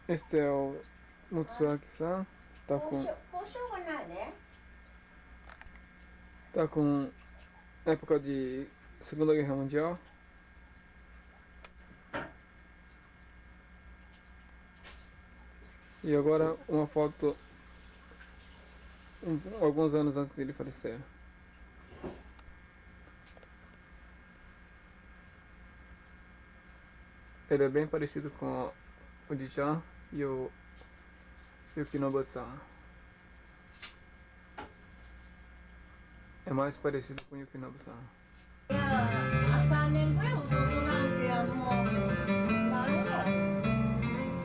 Este é o Mutsuaki-san. Poxa, né? Tá com época de Segunda Guerra Mundial. E agora uma foto alguns anos antes dele falecer. Ele é bem parecido com o Di-chan e o Yukinobu-san. É mais parecido com o Yukinobu-san. 3年くらい弟なんてもうダメだよ。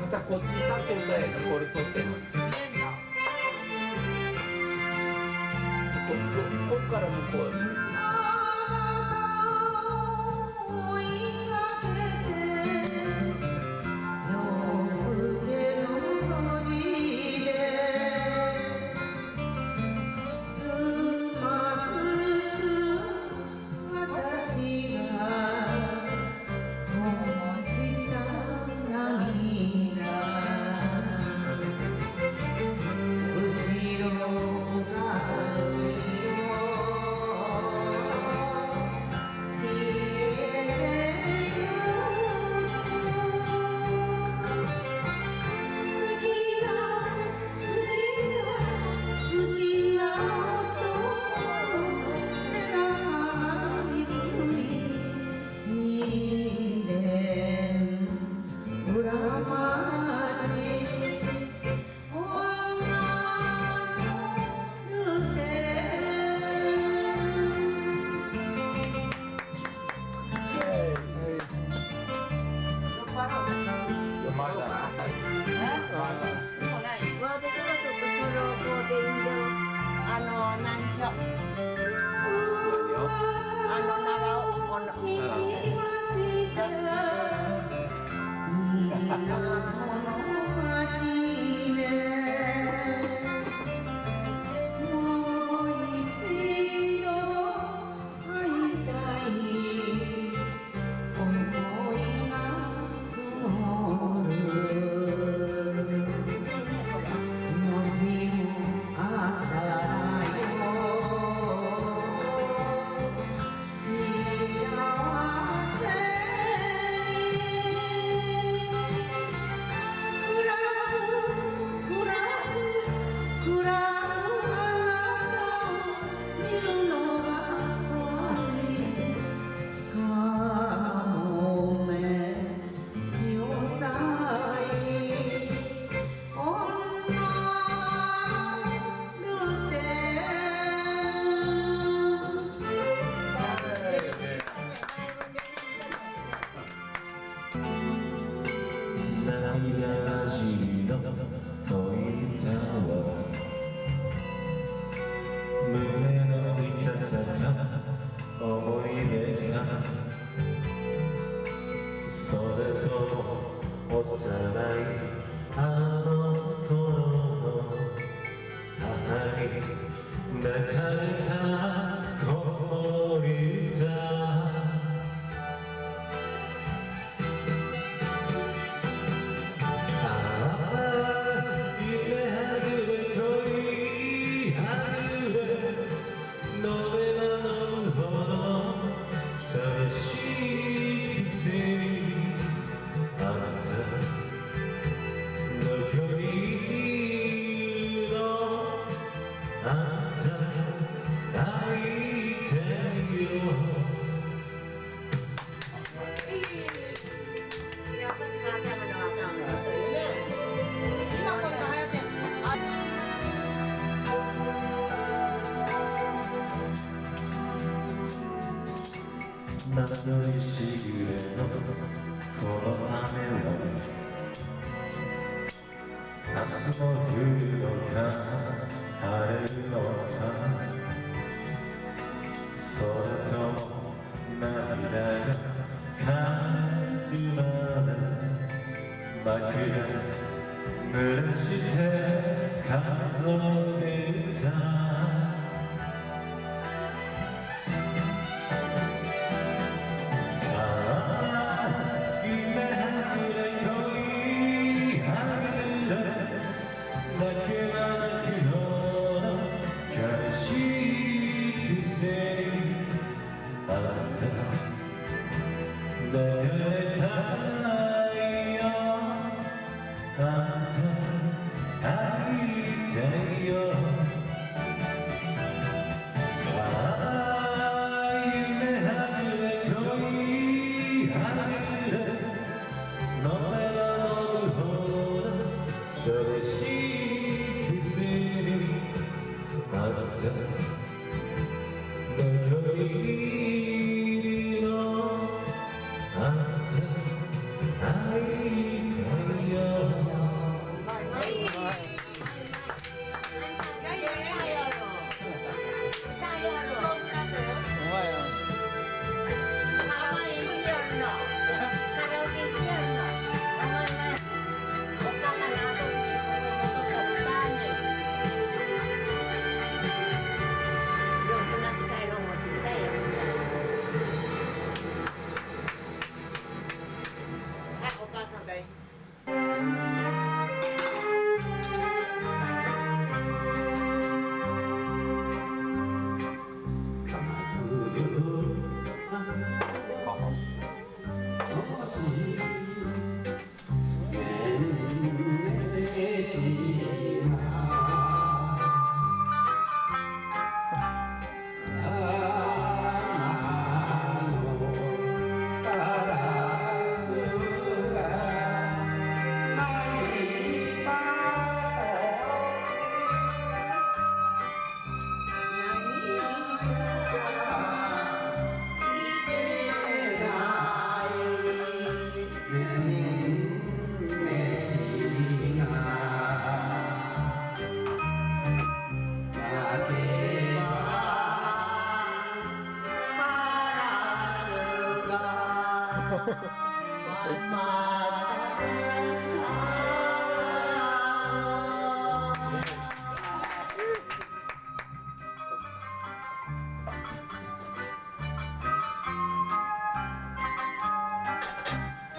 またこっち立ってるとやな、これ撮ってるのに。こっから向こう。夏のしぐれのこの雨は明日も降るのか晴れるのかそれとも涙が帰るまで枕濡らして数えた「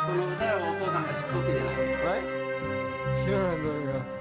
この歌をお父さんが知っとってじゃない。はい知らないのよ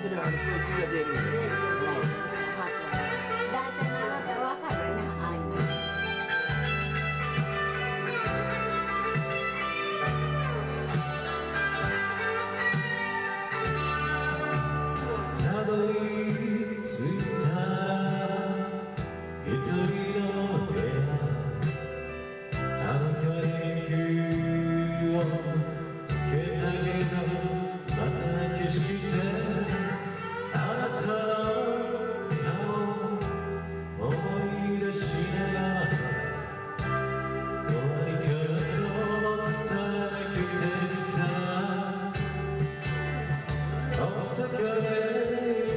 てる空気が出るんで。大体ね、あなた分かるね、ああいうの。たどり着いた一人の部屋あの巨人球をつけたけどまた消してあなたの顔を思い出しながら終わりかと思ったら来てきた大阪で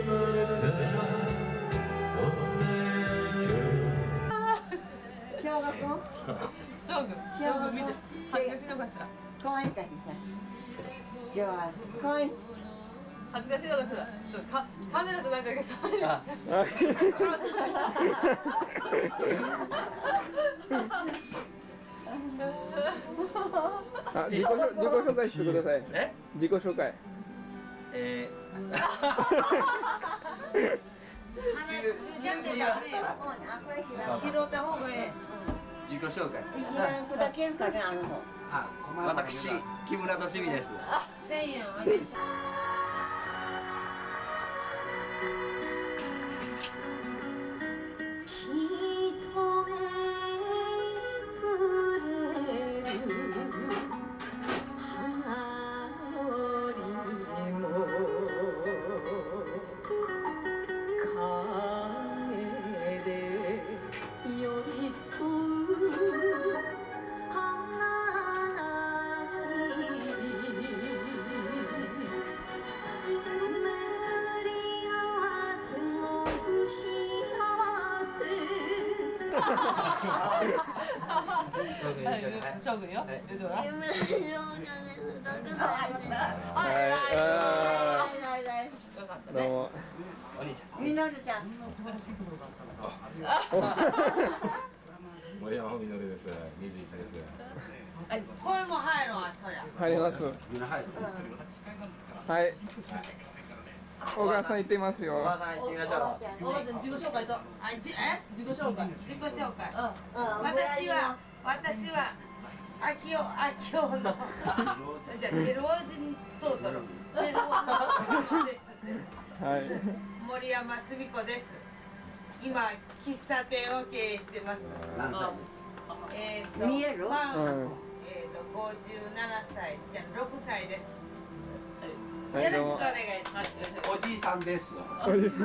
生まれた小学校将軍見て恥ずかしいのかしら公園だけさ。じゃあ、公園恥ずかしいのかしらちょっとカメラとなんかけさあ、自己紹介してください。自己紹介。拾った方がいい。自己紹介。一番砕けるかね、あの方。私、木村敏美です。 1000円あげて。将軍よ言うとらどうも。みのるちゃん。森山みのるです。21です。声も入るわ、そりゃ。入ります。みんな入る。はい。小川さん行ってますよ。行ってみましょう。自己紹介と自己紹介自己紹介。私は秋代のじゃあテロワジントートロテロワですね。はい。森山澄子です。今喫茶店を経営してます。何歳です。見える？うん。 57歳じゃあ6歳です。はい、どうもよろしくお。願いします。おじいさんです。おじさ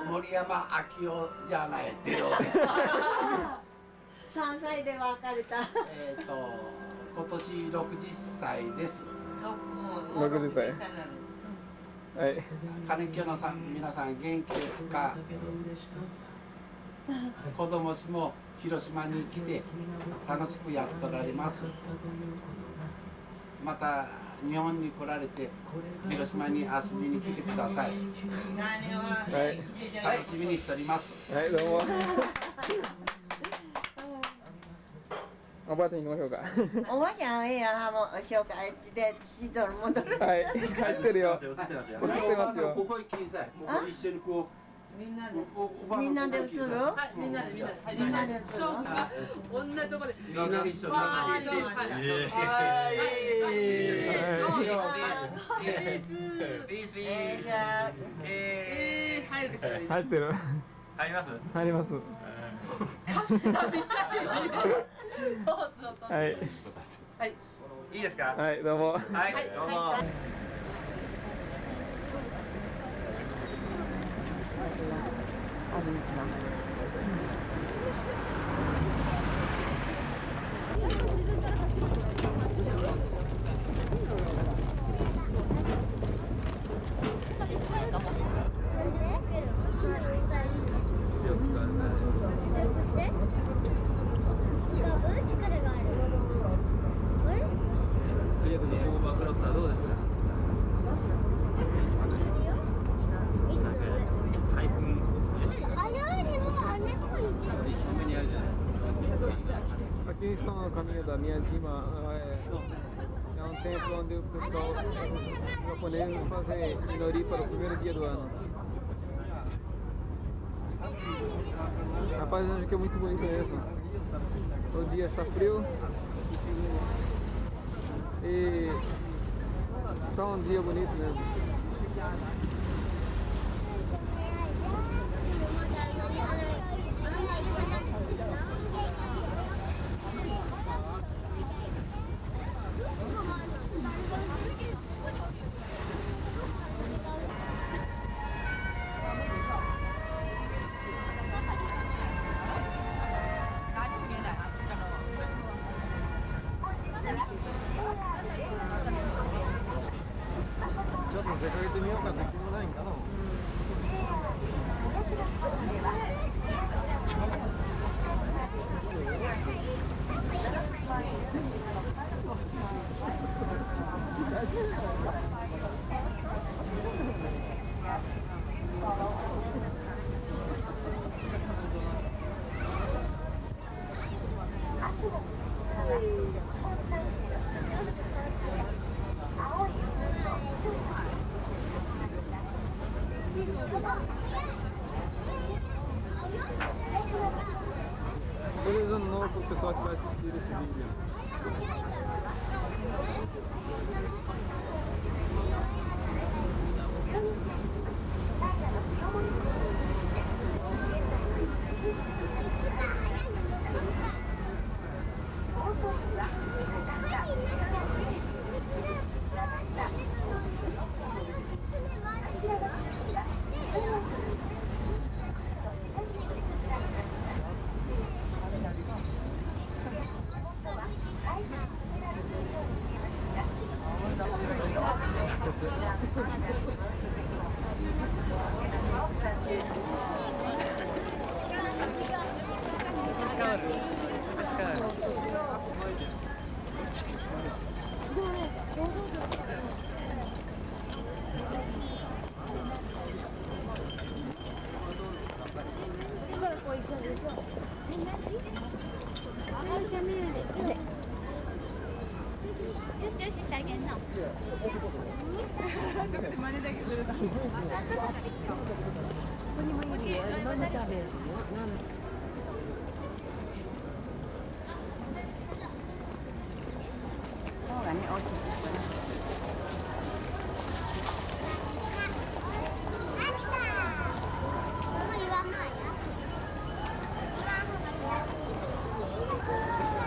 ん森山明夫じゃない、テオです。 3歳で別れた。今年60歳です。 60歳。はい。金清のさん、皆さん元気ですか。子供しも広島に来て楽しくやっておられます。また日本に来られて広島に遊びに来てください。楽しみにしております。はい、どうも。おばあちゃん行きましょうか。おばちゃんええやん、もう紹介してしとるもんだ。はい、入ってるよ。映ってますよ。映ってますよ。ここ行きなさい。ここ一緒にこみんなで。う。みんなで映る？はいみんなではいみんなで映る将軍が同じとこでみんなで一緒に。はい将軍はいじゃあ入るかしら入ってる。入ります。入ります。はい。はいいいですか。はい、どうも。はい、どうも。明美さんの髪型、今、山本 templo onde o pessoal, os japoneses fazem inori para o primeiro dia do ano. A paisagem aqui é muito bonita mesmo. O dia está frio e está um dia bonito mesmo. Feliz ano novo para o pessoal que vai assistir esse vídeo.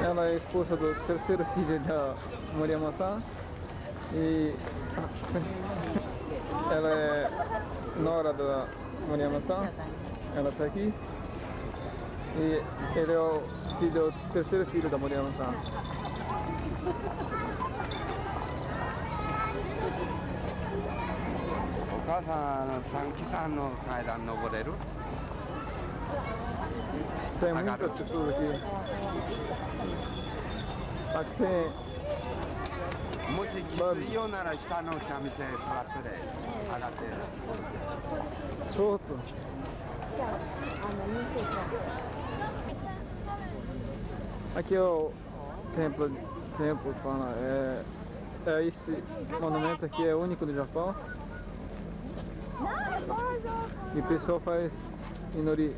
Ela é a esposa do terceiro filho da Moriyama-san e ela é nora da Moriyama-san. Ela está aqui e ele é o terceiro filho da Moriyama-san. Tem muitas pessoas aqui. Aqui tem もしきついようなら下の茶店スラットで上がって Solto. Aqui é o templo fala, esse monumento aqui é único do Japão. E o pessoal faz inori,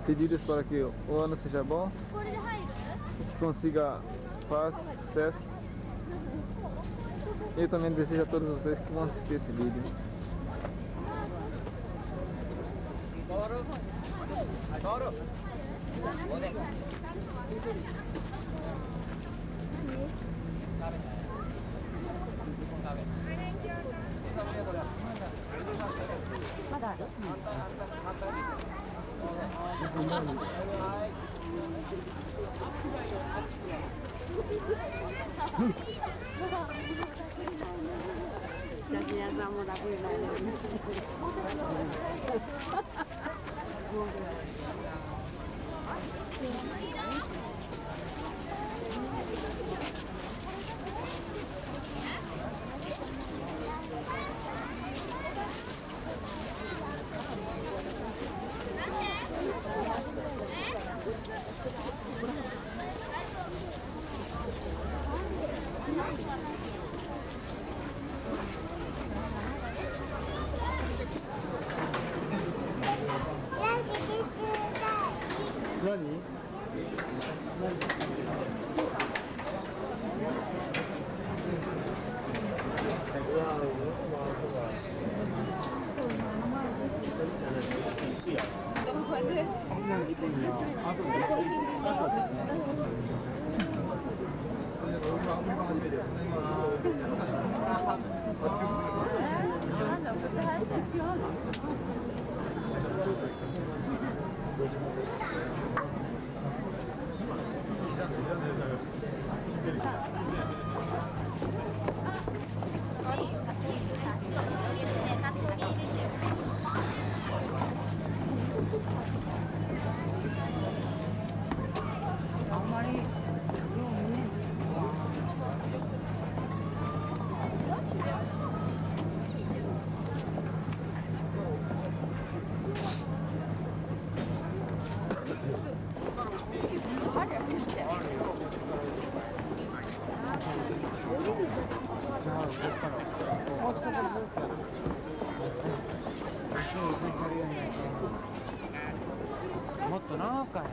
pedidos para que o ano seja bom, que consiga paz, sucesso. Eu também desejo a todos vocês que vão assistir esse vídeo. もっと長かい。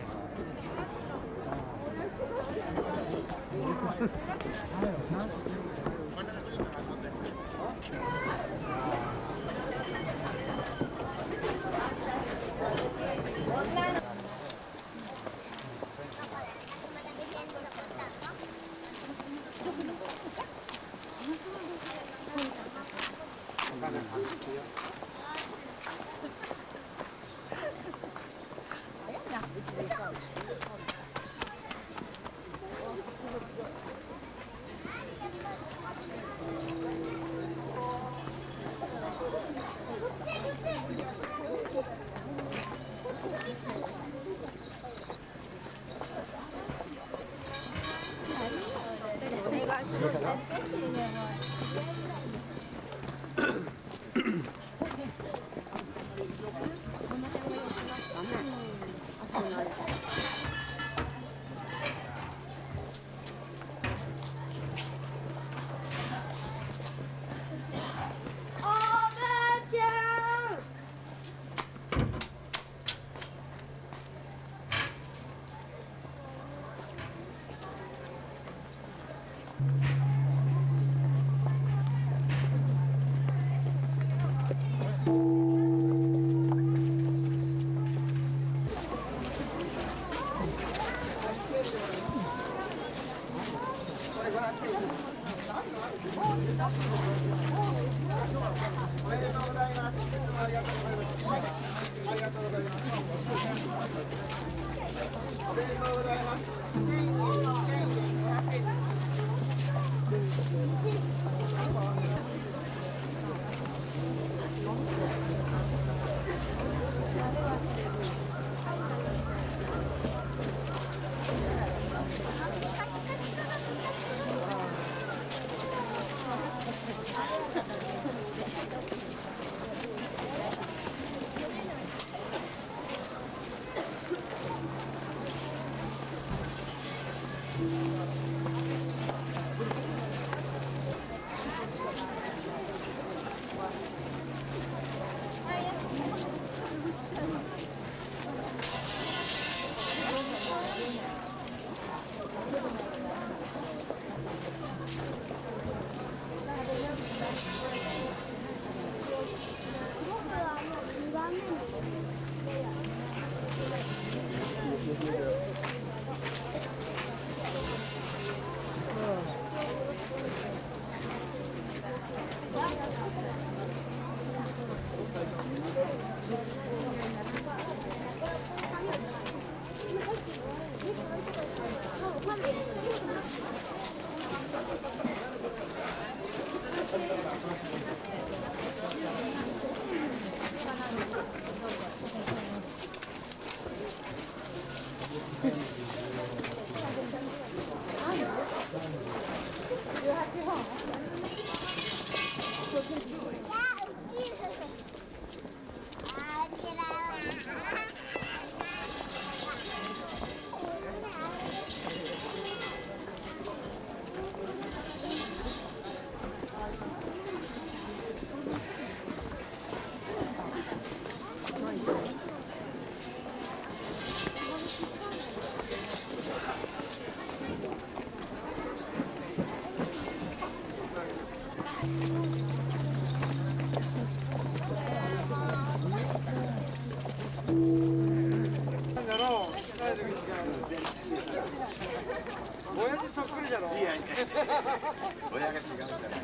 親が違うんじゃない。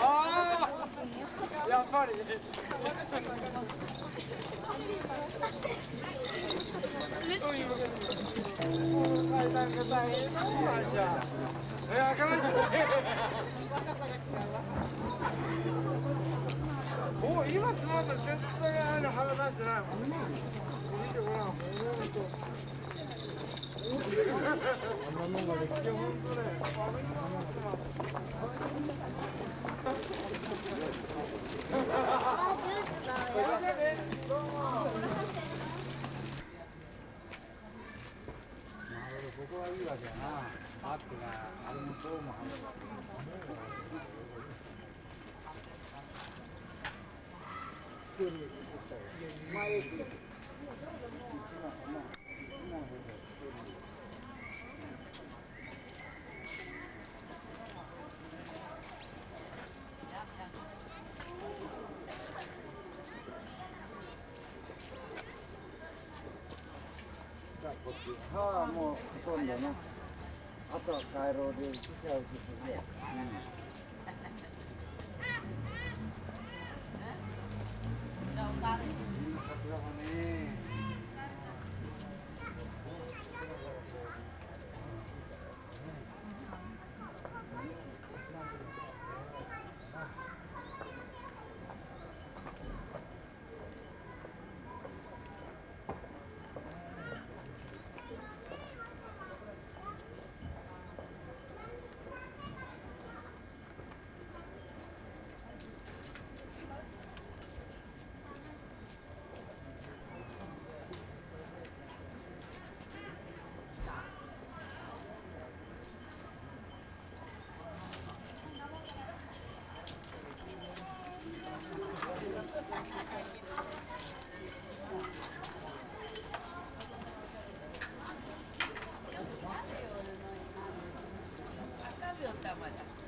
ああやっぱり階段が大変だもんじゃあやかましいもう今すまんと絶対腹出してないもん見てごらんほんとあんなのができてほんとねあれがすまんここはいいわけやな。あってな、あれもそうもはずだ。こっち。はあ、もうほとんどね。あとは回廊で移しちゃうしね。桜がね。赤びょったまだ。